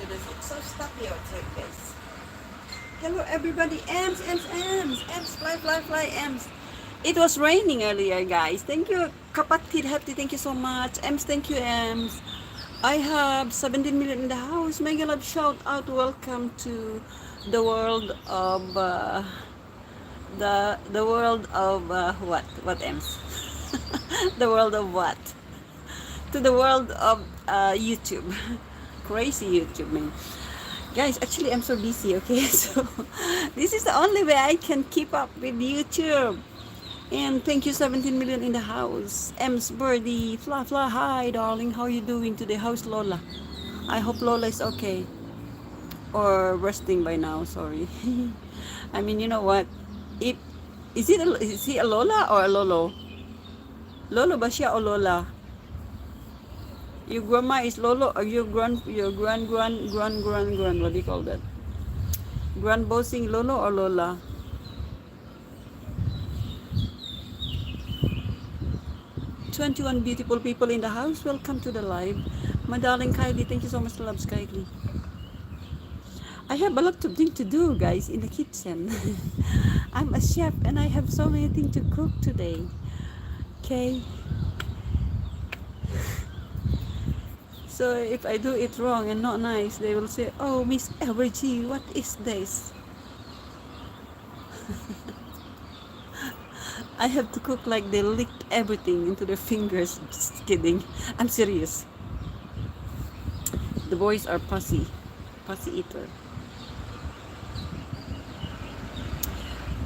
to the food. So stop here outside, guys. Hello everybody. Ems, fly, fly, fly, Ems. It was raining earlier, guys. Thank you, kapatid Hati. Thank you so much. Ems, thank you, Ems. I have 17 million in the house. Mega love shout out. Welcome to the world of the world of what Ems? The world of what? To the world of YouTube. Crazy YouTube, man. Guys, actually, I'm so busy, okay? So, this is the only way I can keep up with YouTube. And thank you, 17 million in the house. M's Birdie, Fla Fla, hi, darling. How you doing today? How's Lola? I hope Lola is okay. Or resting by now, sorry. I mean, you know what? If, is he a Lola or a Lolo? Lolo ba siya o Lola? Your grandma is Lolo or your grand, what do you call that? Grand bossing Lolo or Lola? 21 beautiful people in the house. Welcome to the live. My darling Kylie, thank you so much, loves Kylie. I have a lot of things to do, guys, in the kitchen. I'm a chef and I have so many things to cook today. Okay? So if I do it wrong and not nice, they will say, oh, Miss Evergy, what is this? I have to cook like they licked everything into their fingers. Just kidding. I'm serious. The boys are pussy eater.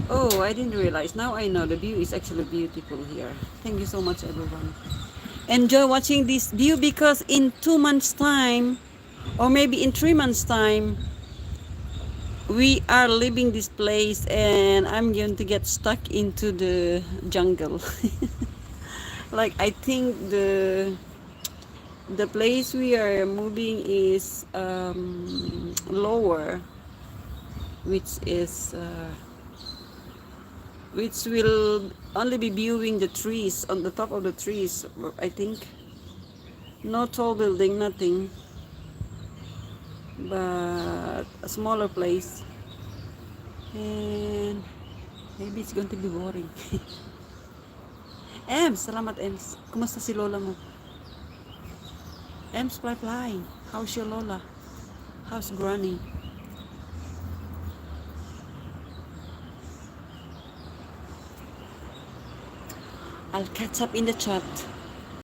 Oh, I didn't realize. Now I know the view is actually beautiful here. Thank you so much, everyone. Enjoy watching this view because in 2 months' time, or maybe in 3 months' time, we are leaving this place and I'm going to get stuck into the jungle. Like I think the place we are moving is lower, which is which will only be viewing the trees on the top of the trees. I think no tall building, nothing, but a smaller place, and maybe it's going to be boring. Ems, salamat Ems. Kumusta si Lola mo? Ems, fly fly. How's your Lola? How's Granny? I'll catch up in the chat.